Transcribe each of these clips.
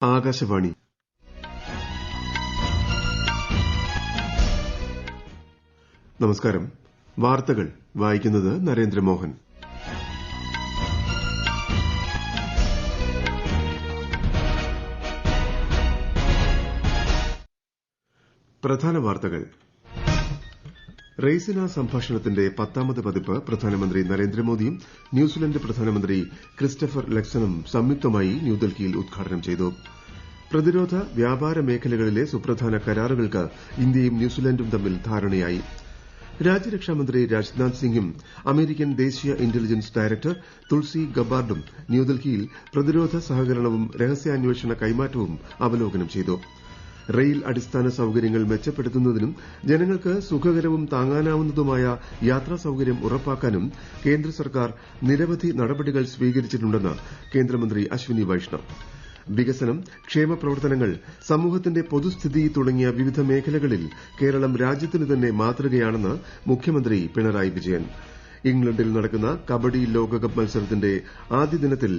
ആകാശവാണി. നമസ്കാരം. വാർത്തകൾ വായിക്കുന്നത് നരേന്ദ്രമോഹൻ. പ്രധാന വാർത്തകൾ. റെയ്സിന സംഭാഷണത്തിന്റെ 10ാമത് പതിപ്പ് പ്രധാനമന്ത്രി നരേന്ദ്രമോദിയും ന്യൂസിലന്റ് പ്രധാനമന്ത്രി ക്രിസ്റ്റഫർ ലക്സണും സംയുക്തമായി ന്യൂഡൽഹിയിൽ ഉദ്ഘാടനം ചെയ്തു. പ്രതിരോധ വ്യാപാര മേഖലകളിലെ സുപ്രധാന കരാറുകൾക്ക് ഇന്ത്യയും ന്യൂസിലന്റും തമ്മിൽ ധാരണയായി. രാജ്യരക്ഷാമന്ത്രി രാജ്നാഥ് സിംഗും അമേരിക്കൻ ദേശീയ ഇന്റലിജൻസ് ഡയറക്ടർ തുൾസി ഗബാർഡും ന്യൂഡൽഹിയിൽ പ്രതിരോധ സഹകരണവും രഹസ്യാന്വേഷണ കൈമാറ്റവും അവലോകനം ചെയ്തു. റെയിൽ അടിസ്ഥാന സൌകര്യങ്ങൾ മെച്ചപ്പെടുത്തുന്നതിനും ജനങ്ങൾക്ക് സുഖകരവും താങ്ങാനാവുന്നതുമായ യാത്രാ സൌകര്യം ഉറപ്പാക്കാനും കേന്ദ്ര സർക്കാർ നിരവധി നടപടികൾ സ്വീകരിച്ചിട്ടുണ്ടെന്ന് കേന്ദ്രമന്ത്രി അശ്വിനി വൈഷ്ണവ്. വികസനം, ക്ഷേമ പ്രവർത്തനങ്ങൾ, സമൂഹത്തിന്റെ പൊതുസ്ഥിതി തുടങ്ങിയ വിവിധ മേഖലകളിൽ കേരളം രാജ്യത്തിനു തന്നെ മാതൃകയാണെന്ന് മുഖ്യമന്ത്രി പിണറായി വിജയൻ. ഇംഗ്ലണ്ടിൽ നടക്കുന്ന കബഡി ലോകകപ്പ് മത്സരത്തിന്റെ ആദ്യ ദിനത്തിൽ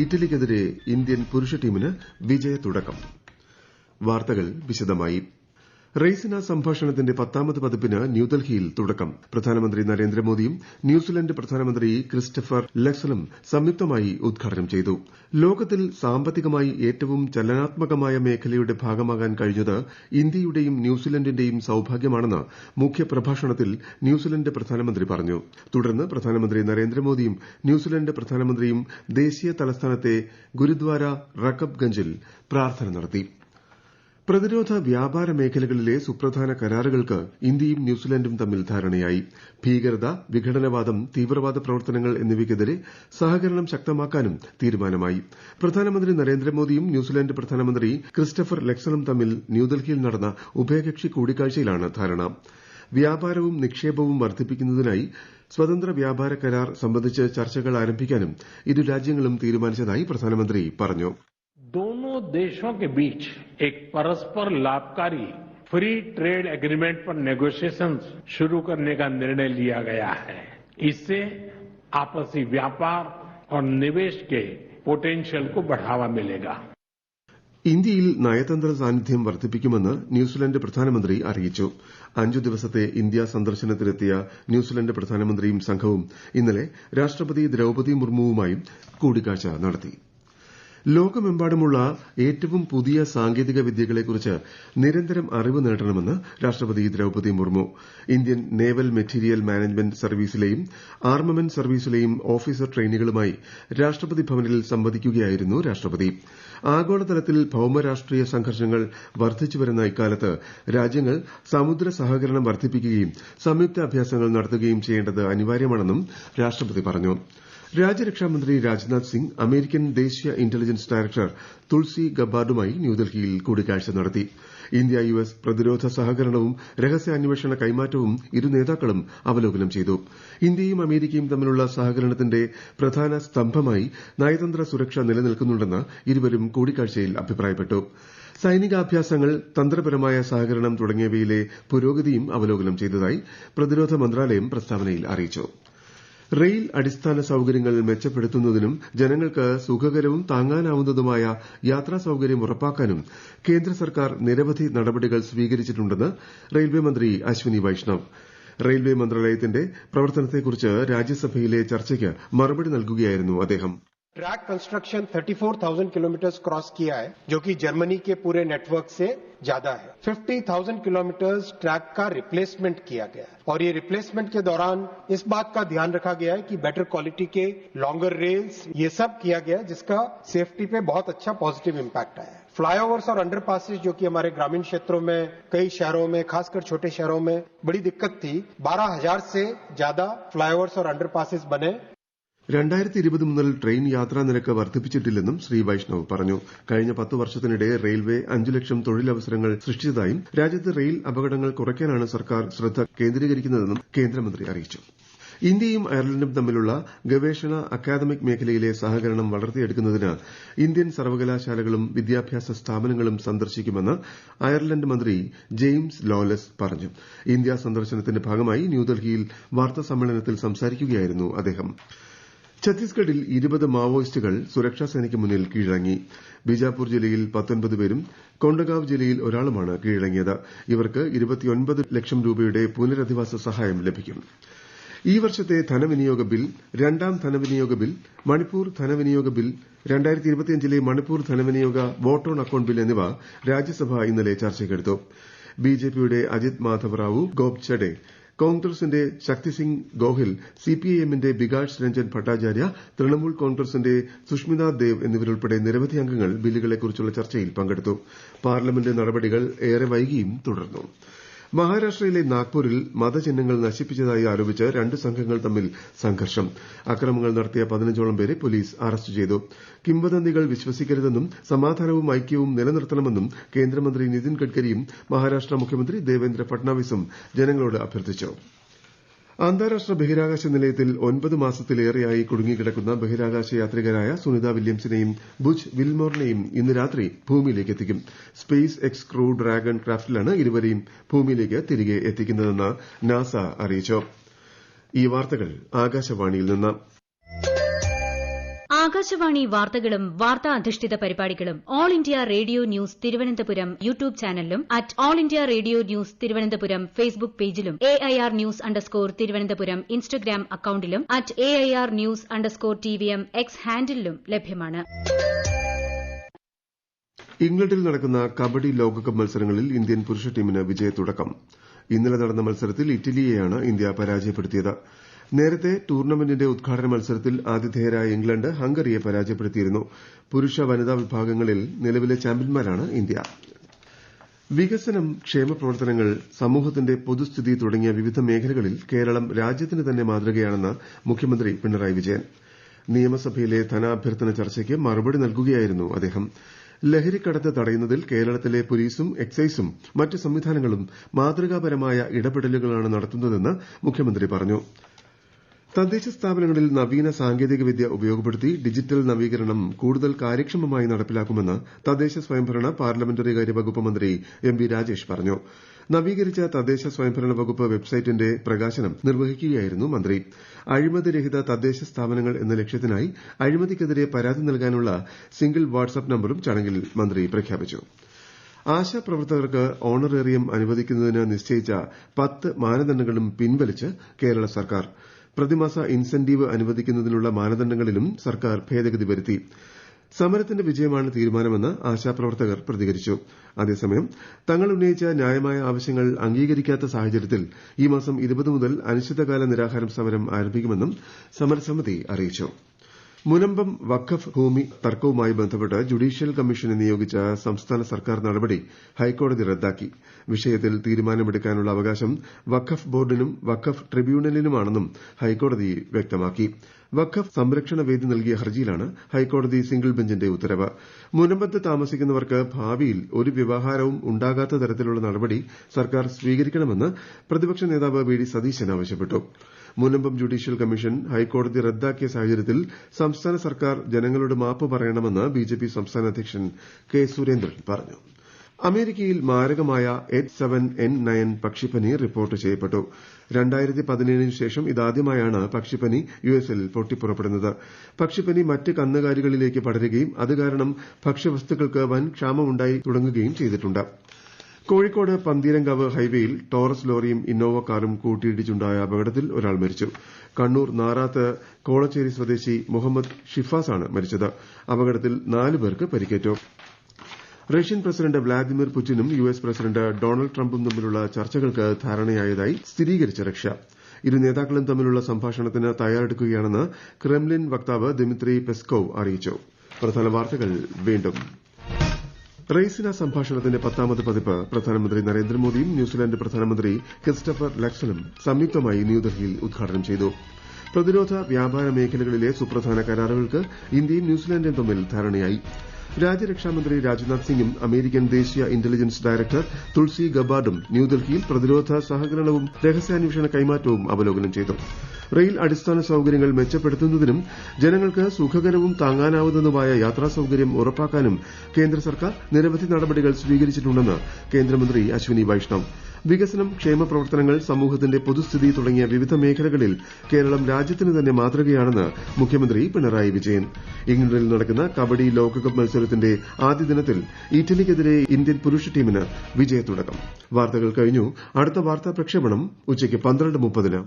ഇറ്റലിക്കെതിരെ ഇന്ത്യൻ പുരുഷ ടീമിന് വിജയത്തുടക്കം. വാർത്തകൾ വിശദമായി. റെയ്സിന സംഭാഷണത്തിന്റെ 10ാമത് പതിപ്പിന് ന്യൂഡൽഹിയിൽ തുടക്കം. പ്രധാനമന്ത്രി നരേന്ദ്രമോദിയും ന്യൂസിലന്റ് പ്രധാനമന്ത്രി ക്രിസ്റ്റഫർ ലക്സണും സംയുക്തമായി ഉദ്ഘാടനം ചെയ്തു. ലോകത്തിൽ സാമ്പത്തികമായി ഏറ്റവും ചലനാത്മകമായ മേഖലയുടെ ഭാഗമാകാൻ കഴിഞ്ഞത് ഇന്ത്യയുടെയും ന്യൂസിലന്റിന്റെയും സൌഭാഗ്യമാണെന്ന് മുഖ്യപ്രഭാഷണത്തിൽ ന്യൂസിലന്റ് പ്രധാനമന്ത്രി പറഞ്ഞു. തുടർന്ന് പ്രധാനമന്ത്രി നരേന്ദ്രമോദിയും ന്യൂസിലന്റ് പ്രധാനമന്ത്രിയും ദേശീയ തലസ്ഥാനത്തെ ഗുരുദ്വാര റക്കബ് ഗഞ്ചിൽ പ്രാർത്ഥന നടത്തി. പ്രതിരോധ വ്യാപാര മേഖലകളിലെ സുപ്രധാന കരാറുകൾക്ക് ഇന്ത്യയും ന്യൂസിലന്റും തമ്മിൽ ധാരണയായി. ഭീകരത, വിഘടനവാദം, തീവ്രവാദ പ്രവർത്തനങ്ങൾ എന്നിവയ്ക്കെതിരെ സഹകരണം ശക്തമാക്കാനും തീരുമാനമായി. പ്രധാനമന്ത്രി നരേന്ദ്രമോദിയും ന്യൂസിലന്റ് പ്രധാനമന്ത്രി ക്രിസ്റ്റഫർ ലക്സണും തമ്മിൽ ന്യൂഡൽഹിയിൽ നടന്ന ഉഭയകക്ഷി കൂടിക്കാഴ്ചയിലാണ് ധാരണ. വ്യാപാരവും നിക്ഷേപവും വർദ്ധിപ്പിക്കുന്നതിനായി സ്വതന്ത്ര വ്യാപാര കരാർ സംബന്ധിച്ച് ചർച്ചകൾ ആരംഭിക്കാനും ഇരു രാജ്യങ്ങളും തീരുമാനിച്ചതായി പ്രധാനമന്ത്രി പറഞ്ഞു. दोनों देशों के बीच एक परस्पर लाभकारी फ्री ट्रेड एग्रीमेंट पर नेगोशिएशंस शुरू करने का निर्णय लिया गया है. इससे आपसी व्यापार और निवेश के पोटेंशियल को बढ़ावा मिलेगा. ഇന്ത്യയിൽ നയതന്ത്ര സാന്നിധ്യം വർദ്ധിപ്പിക്കുമെന്ന് ന്യൂസിലന്റ് പ്രധാനമന്ത്രി അറിയിച്ചു. 5 ദിവസത്തെ ഇന്ത്യാ സന്ദർശനത്തിനെത്തിയ ന്യൂസിലന്റ് പ്രധാനമന്ത്രിയും സംഘവും ഇന്നലെ രാഷ്ട്രപതി ദ്രൌപദി മുർമുവുമായും കൂടിക്കാഴ്ച നടത്തി. ലോകമെമ്പാടുമുള്ള ഏറ്റവും പുതിയ സാങ്കേതിക വിദ്യകളെക്കുറിച്ച് നിരന്തരം അറിവ് നേടണമെന്ന് രാഷ്ട്രപതി Droupadi Murmu. Indian naval material management സർവീസിലെയും ആർമമെന്റ് സർവീസിലെയും ഓഫീസർ ട്രെയിനികളുമായി രാഷ്ട്രപതി ഭവനിൽ സംവദിക്കുകയായിരുന്നു രാഷ്ട്രപതി. ആഗോളതലത്തിൽ ഭൌമരാഷ്ട്രീയ സംഘർഷങ്ങൾ വർദ്ധിച്ചുവരുന്ന ഇക്കാലത്ത് രാജ്യങ്ങൾ സമുദ്ര സഹകരണം വർദ്ധിപ്പിക്കുകയും സംയുക്ത അഭ്യാസങ്ങൾ നടത്തുകയും ചെയ്യേണ്ടത് അനിവാര്യമാണെന്നും രാഷ്ട്രപതി പറഞ്ഞു. രാജ്യരക്ഷാമന്ത്രി രാജ്നാഥ് സിംഗ് അമേരിക്കൻ ദേശീയ ഇന്റലിജൻസ് ഡയറക്ടർ തുൾസി ഗബാർഡുമായി ന്യൂഡൽഹിയിൽ കൂടിക്കാഴ്ച നടത്തി. ഇന്ത്യ യുഎസ് പ്രതിരോധ സഹകരണവും രഹസ്യാന്വേഷണ കൈമാറ്റവും ഇരു നേതാക്കളും അവലോകനം ചെയ്തു. ഇന്ത്യയും അമേരിക്കയും തമ്മിലുള്ള സഹകരണത്തിന്റെ പ്രധാന സ്തംഭമായി നയതന്ത്ര സുരക്ഷ നിലനിൽക്കുന്നുണ്ടെന്ന് ഇരുവരും കൂടിക്കാഴ്ചയിൽ അഭിപ്രായപ്പെട്ടു. സൈനികാഭ്യാസങ്ങൾ, തന്ത്രപരമായ സഹകരണം തുടങ്ങിയവയിലെ പുരോഗതിയും അവലോകനം ചെയ്തതായി പ്രതിരോധ മന്ത്രാലയം പ്രസ്താവനയിൽ അറിയിച്ചു. റെയിൽ അടിസ്ഥാന സൌകര്യങ്ങൾ മെച്ചപ്പെടുത്തുന്നതിനും ജനങ്ങൾക്ക് സുഖകരവും താങ്ങാനാവുന്നതുമായ യാത്രാ സൌകര്യം ഉറപ്പാക്കാനും കേന്ദ്ര സർക്കാർ നിരവധി നടപടികൾ സ്വീകരിച്ചിട്ടുണ്ടെന്ന് റെയിൽവേ മന്ത്രി അശ്വിനി വൈഷ്ണവ്. റെയിൽവേ മന്ത്രാലയത്തിന്റെ പ്രവർത്തനത്തെക്കുറിച്ച് രാജ്യസഭയിലെ ചർച്ചയ്ക്ക് മറുപടി നൽകുകയായിരുന്നു അദ്ദേഹം. ट्रैक कंस्ट्रक्शन 34,000 किलोमीटर क्रॉस किया है, जो कि जर्मनी के पूरे नेटवर्क से ज्यादा है. 50,000 किलोमीटर ट्रैक का रिप्लेसमेंट किया गया है और ये रिप्लेसमेंट के दौरान इस बात का ध्यान रखा गया है कि बेटर क्वालिटी के लॉन्गर रेल्स ये सब किया गया, जिसका सेफ्टी पे बहुत अच्छा पॉजिटिव इम्पैक्ट आया है. फ्लाईओवर्स और अंडरपासेस जो कि हमारे ग्रामीण क्षेत्रों में, कई शहरों में, खासकर छोटे शहरों में बड़ी दिक्कत थी, 12,000 से ज्यादा फ्लाईओवर्स और अंडरपासेस बने. 2020 മുതൽ ട്രെയിൻ യാത്രാ നിരക്ക് വർദ്ധിപ്പിച്ചിട്ടില്ലെന്നും ശ്രീ വൈഷ്ണവ് പറഞ്ഞു. കഴിഞ്ഞ 10 വർഷത്തിനിടെ റെയിൽവേ 5 ലക്ഷം തൊഴിലവസരങ്ങൾ സൃഷ്ടിച്ചതായും രാജ്യത്ത് റെയിൽ അപകടങ്ങൾ കുറയ്ക്കാനാണ് സർക്കാർ ശ്രദ്ധ കേന്ദ്രീകരിക്കുന്നതെന്നും കേന്ദ്രമന്ത്രി അറിയിച്ചു. ഇന്ത്യയും അയർലൻഡും തമ്മിലുള്ള ഗവേഷണ അക്കാദമിക് മേഖലയിലെ സഹകരണം വളർത്തിയെടുക്കുന്നതിന് ഇന്ത്യൻ സർവകലാശാലകളും വിദ്യാഭ്യാസ സ്ഥാപനങ്ങളും സന്ദർശിക്കുമെന്ന് അയർലൻഡ് മന്ത്രി ജെയിംസ് ലോലെസ് പറഞ്ഞു. ഇന്ത്യാ സന്ദർശനത്തിന്റെ ഭാഗമായി ന്യൂഡൽഹിയിൽ വാർത്താസമ്മേളനത്തിൽ സംസാരിക്കുകയായിരുന്നു അദ്ദേഹം. ഛത്തീസ്ഗഡിൽ 20 മാവോയിസ്റ്റുകൾ സുരക്ഷാസേനയ്ക്ക് മുന്നിൽ കീഴടങ്ങി. ബിജാപൂർ ജില്ലയിൽ 19 പേരും കൊണ്ടഗാവ് ജില്ലയിൽ ഒരാളുമാണ് കീഴടങ്ങിയത്. ഇവർക്ക് 29 ലക്ഷം രൂപയുടെ പുനരധിവാസ സഹായം ലഭിക്കും. ഈ വർഷത്തെ ധനവിനിയോഗ ബിൽ, രണ്ടാം ധനവിനിയോഗ ബിൽ, മണിപ്പൂർ ധനവിനിയോഗ ബിൽ, 2025ലെ മണിപ്പൂർ ധനവിനിയോഗ വോട്ട് ഓൺ അക്കൌണ്ട് ബിൽ എന്നിവ രാജ്യസഭ ഇന്നലെ ചർച്ചയ്ക്കെടുത്തു. ബിജെപിയുടെ അജിത് മാധവ് റാവു ഗോപ്ചഡെ, കോൺഗ്രസിന്റെ ശക്തിസിംഗ് ഗോഹിൽ, സിപിഐഎമ്മിന്റെ ബികാഷ് രഞ്ജൻ ഭട്ടാചാര്യ, തൃണമൂൽ കോൺഗ്രസിന്റെ സുഷ്മിത ദേവ് എന്നിവരുൾപ്പെടെ നിരവധി അംഗങ്ങൾ ബില്ലുകളെക്കുറിച്ചുള്ള ചർച്ചയിൽ പങ്കെടുത്തു. പാർലമെന്റ് നടപടികൾ ഏറെ വൈകിയും തുടർന്നു. മഹാരാഷ്ട്രയിലെ നാഗ്പൂരിൽ മതചിഹ്നങ്ങൾ നശിപ്പിച്ചതായി ആരോപിച്ച് 2 സംഘങ്ങൾ തമ്മിൽ സംഘർഷം. അക്രമങ്ങൾ നടത്തിയ 15ഓളം പേരെ പോലീസ് അറസ്റ്റ് ചെയ്തു. കിംവദന്തികൾ വിശ്വസിക്കരുതെന്നും സമാധാനവും ഐക്യവും നിലനിർത്തണമെന്നും കേന്ദ്രമന്ത്രി നിതിൻ ഗഡ്കരിയും മഹാരാഷ്ട്ര മുഖ്യമന്ത്രി ദേവേന്ദ്ര ഫട്നാവിസും ജനങ്ങളോട് അഭ്യർത്ഥിച്ചു. അന്താരാഷ്ട്ര ബഹിരാകാശ നിലയത്തിൽ 9 മാസത്തിലേറെയായി കുടുങ്ങിക്കിടക്കുന്ന ബഹിരാകാശ യാത്രികരായ സുനിത വില്യംസിനെയും ബുച്ച് വിൽമോറിനെയും ഇന്ന് രാത്രി ഭൂമിയിലേക്ക് എത്തിക്കും. സ്പേസ് എക്സ് ക്രൂ ഡ്രാഗൺ ക്രാഫ്റ്റിലാണ് ഇരുവരെയും ഭൂമിയിലേക്ക് തിരികെ എത്തിക്കുന്നതെന്ന് നാസ അറിയിച്ചു. ഈ വാർത്തകൾ ആകാശവാണിയിൽ നിന്ന്. ആകാശവാണി വാർത്തകളും വാർത്താ അധിഷ്ഠിത പരിപാടികളും All India Radio News Thiruvananthapuram YouTube ചാനലിലും at All India Radio News Thiruvananthapuram Facebook പേജിലും AIR ന്യൂസ് _ തിരുവനന്തപുരം ഇൻസ്റ്റഗ്രാം അക്കൌണ്ടിലും at AIR news _ TVM X ഹാൻഡിലും ലഭ്യമാണ്. ഇംഗ്ലണ്ടിൽ നടക്കുന്ന കബഡി ലോകകപ്പ് മത്സരങ്ങളിൽ ഇന്ത്യൻ പുരുഷ ടീമിന് വിജയത്തുടക്കം. ഇന്നലെ നടന്ന മത്സരത്തിൽ ഇറ്റലിയെയാണ് ഇന്ത്യ പരാജയപ്പെടുത്തിയത്. നേരത്തെ ടൂർണമെന്റിന്റെ ഉദ്ഘാടന മത്സരത്തിൽ ആതിഥേയരായ ഇംഗ്ലണ്ട് ഹംഗറിയെ പരാജയപ്പെടുത്തിയിരുന്നു. പുരുഷ വനിതാ വിഭാഗങ്ങളിൽ നിലവിലെ ചാമ്പ്യന്മാരാണ് ഇന്ത്യ. വികസനം, ക്ഷേമപ്രവർത്തനങ്ങൾ, സമൂഹത്തിന്റെ പൊതുസ്ഥിതി തുടങ്ങിയ വിവിധ മേഖലകളിൽ കേരളം രാജ്യത്തിന് തന്നെ മാതൃകയാണെന്ന് മുഖ്യമന്ത്രി പിണറായി വിജയൻ. നിയമസഭയിലെ ധനാഭ്യർത്ഥന ചർച്ചയ്ക്ക് മറുപടി നൽകുകയായിരുന്നു അദ്ദേഹം. ലഹരിക്കടത്ത് തടയുന്നതിൽ കേരളത്തിലെ പോലീസും എക്സൈസും മറ്റ് സംവിധാനങ്ങളും മാതൃകാപരമായ ഇടപെടലുകളാണ് നടത്തുന്നതെന്ന് മുഖ്യമന്ത്രി പറഞ്ഞു. തദ്ദേശ സ്ഥാപനങ്ങളിൽ നവീന സാങ്കേതികവിദ്യ ഉപയോഗപ്പെടുത്തി ഡിജിറ്റൽ നവീകരണം കൂടുതൽ കാര്യക്ഷമമായി നടപ്പിലാക്കുമെന്ന് തദ്ദേശ സ്വയംഭരണ പാർലമെന്ററി കാര്യ വകുപ്പ് മന്ത്രി MB രാജേഷ് പറഞ്ഞു. നവീകരിച്ച തദ്ദേശ സ്വയംഭരണ വകുപ്പ് വെബ്സൈറ്റിന്റെ പ്രകാശനം നിർവഹിക്കുകയായിരുന്നു മന്ത്രി. അഴിമതിരഹിത തദ്ദേശ സ്ഥാപനങ്ങൾ എന്ന ലക്ഷ്യത്തിനായി അഴിമതിക്കെതിരെ പരാതി നൽകാനുള്ള സിംഗിൾ വാട്സ്ആപ്പ് നമ്പറും ചടങ്ങിൽ മന്ത്രി പ്രഖ്യാപിച്ചു. ആശാപ്രവർത്തകർക്ക് ഓണറേറിയം അനുവദിക്കുന്നതിന് നിശ്ചയിച്ച 10 മാനദണ്ഡങ്ങളും പിൻവലിച്ച് കേരള സർക്കാർ. പ്രതിമാസ ഇൻസെന്റീവ് അനുവദിക്കുന്നതിനുള്ള മാനദണ്ഡങ്ങളിലും സർക്കാർ ഭേദഗതി വരുത്തി. സമരത്തിന്റെ വിജയമാണ് തീരുമാനമെന്ന് ആശാപ്രവർത്തകർ പ്രതികരിച്ചു. അതേസമയം തങ്ങൾ ഉന്നയിച്ച ന്യായമായ ആവശ്യങ്ങൾ അംഗീകരിക്കാത്ത സാഹചര്യത്തിൽ ഈ മാസം 20 മുതൽ അനിശ്ചിതകാല നിരാഹാരം സമരം ആരംഭിക്കുമെന്നും സമരസമിതി അറിയിച്ചു. മുനമ്പം വഖഫ് ഭൂമി തർക്കവുമായി ബന്ധപ്പെട്ട് ജുഡീഷ്യൽ കമ്മീഷനെ നിയോഗിച്ച സംസ്ഥാന സർക്കാർ നടപടി ഹൈക്കോടതി റദ്ദാക്കി. വിഷയത്തിൽ തീരുമാനമെടുക്കാനുള്ള അവകാശം വഖഫ് ബോർഡിനും വഖഫ് ട്രിബ്യൂണലിനുമാണെന്നും ഹൈക്കോടതി വ്യക്തമാക്കി. വഖഫ് സംരക്ഷണ വേദി നൽകിയ ഹർജിയിലാണ് ഹൈക്കോടതി സിംഗിൾ ബെഞ്ചിന്റെ ഉത്തരവ്. മുനമ്പത്ത് താമസിക്കുന്നവർക്ക് ഭാവിയിൽ ഒരു വ്യവഹാരവും ഉണ്ടാകാത്ത തരത്തിലുള്ള നടപടി സർക്കാർ സ്വീകരിക്കണമെന്ന് പ്രതിപക്ഷ നേതാവ് VD സതീശൻ ആവശ്യപ്പെട്ടു. മുനമ്പം ജുഡീഷ്യൽ കമ്മീഷൻ ഹൈക്കോടതി റദ്ദാക്കിയ സാഹചര്യത്തിൽ സംസ്ഥാന സർക്കാർ ജനങ്ങളോട് മാപ്പ് പറയണമെന്ന് BJP സംസ്ഥാന അധ്യക്ഷൻ കെ സുരേന്ദ്രൻ പറഞ്ഞു. അമേരിക്കയിൽ മാരകമായ H7N9 പക്ഷിപ്പനി റിപ്പോർട്ട് ചെയ്യപ്പെട്ടു. 2017 ശേഷം ഇതാദ്യമായാണ് പക്ഷിപ്പനി യുഎസിൽ പൊട്ടിപ്പുറപ്പെടുന്നത്. പക്ഷിപ്പനി മറ്റ് കന്നുകാലികളിലേക്ക് പടരുകയും അത് കാരണം ഭക്ഷ്യവസ്തുക്കൾക്ക് വൻ ക്ഷാമമുണ്ടായി തുടങ്ങുകയും ചെയ്തിട്ടുണ്ട്. കോഴിക്കോട് പന്തീരങ്കാവ് ഹൈവേയിൽ ടോറസ് ലോറിയും ഇന്നോവ കാറും കൂട്ടിയിടിച്ചുണ്ടായ അപകടത്തിൽ ഒരാൾ മരിച്ചു. കണ്ണൂർ നാറാത്ത് കോളച്ചേരി സ്വദേശി മുഹമ്മദ് ഷിഫാസാണ് മരിച്ചത്. അപകടത്തിൽ 4 പേർക്ക് പരിക്കേറ്റു. റഷ്യൻ പ്രസിഡന്റ് വ്ളാദിമിർ പുടിനും US പ്രസിഡന്റ് ഡൊണാൾഡ് ട്രംപും തമ്മിലുള്ള ചർച്ചകൾക്ക് ധാരണയായതായി സ്ഥിരീകരിച്ച റഷ്യ. ഇരു നേതാക്കളും തമ്മിലുള്ള സംഭാഷണത്തിന് തയ്യാറെടുക്കുകയാണെന്ന് ക്രെംലിൻ വക്താവ് ദിമിത്രി പെസ്കോവ് അറിയിച്ചു. പ്രധാന വാർത്തകൾ വീണ്ടും. റെയ്സിന സംഭാഷണത്തിന്റെ 10ാമത് പതിപ്പ് പ്രധാനമന്ത്രി നരേന്ദ്രമോദിയും ന്യൂസിലാന്റ് പ്രധാനമന്ത്രി ക്രിസ്റ്റഫർ ലക്സണും സംയുക്തമായി ന്യൂഡൽഹിയിൽ ഉദ്ഘാടനം ചെയ്തു. പ്രതിരോധ വ്യാപാര മേഖലകളിലെ സുപ്രധാന കരാറുകൾക്ക് ഇന്ത്യയും ന്യൂസിലാന്റും തമ്മിൽ ധാരണയായി. രാജ്യരക്ഷാമന്ത്രി രാജ്നാഥ് സിംഗും അമേരിക്കൻ ദേശീയ ഇന്റലിജൻസ് ഡയറക്ടർ തുൾസി ഗബാർഡും ന്യൂഡൽഹിയിൽ പ്രതിരോധ സഹകരണവും രഹസ്യാന്വേഷണ കൈമാറ്റവും അവലോകനം ചെയ്തു. റെയിൽ അടിസ്ഥാന സൌകര്യങ്ങൾ മെച്ചപ്പെടുത്തുന്നതിനും ജനങ്ങൾക്ക് സുഖകരവും താങ്ങാനാവുന്നതുമായ യാത്രാ സൌകര്യം ഉറപ്പാക്കാനും കേന്ദ്ര സർക്കാർ നിരവധി നടപടികൾ സ്വീകരിച്ചിട്ടുണ്ടെന്ന് കേന്ദ്രമന്ത്രി അശ്വിനി വൈഷ്ണവ്. വികസനം, ക്ഷേമ പ്രവർത്തനങ്ങൾ, സമൂഹത്തിന്റെ പൊതുസ്ഥിതി തുടങ്ങിയ വിവിധ മേഖലകളിൽ കേരളം രാജ്യത്തിന് തന്നെ മാതൃകയാണെന്ന് മുഖ്യമന്ത്രി പിണറായി വിജയൻ. ഇംഗ്ലണ്ടിൽ നടക്കുന്ന കബഡി ലോകകപ്പ് മത്സരത്തിന്റെ ആദ്യ ദിനത്തിൽ ഇറ്റലിക്കെതിരെ ഇന്ത്യൻ പുരുഷ ടീമിന് വിജയത്തുടക്കം. വാർത്തകൾ കഴിഞ്ഞു. അടുത്ത വാർത്താ പ്രക്ഷേപണം ഉച്ചയ്ക്ക് 12:30-ന്.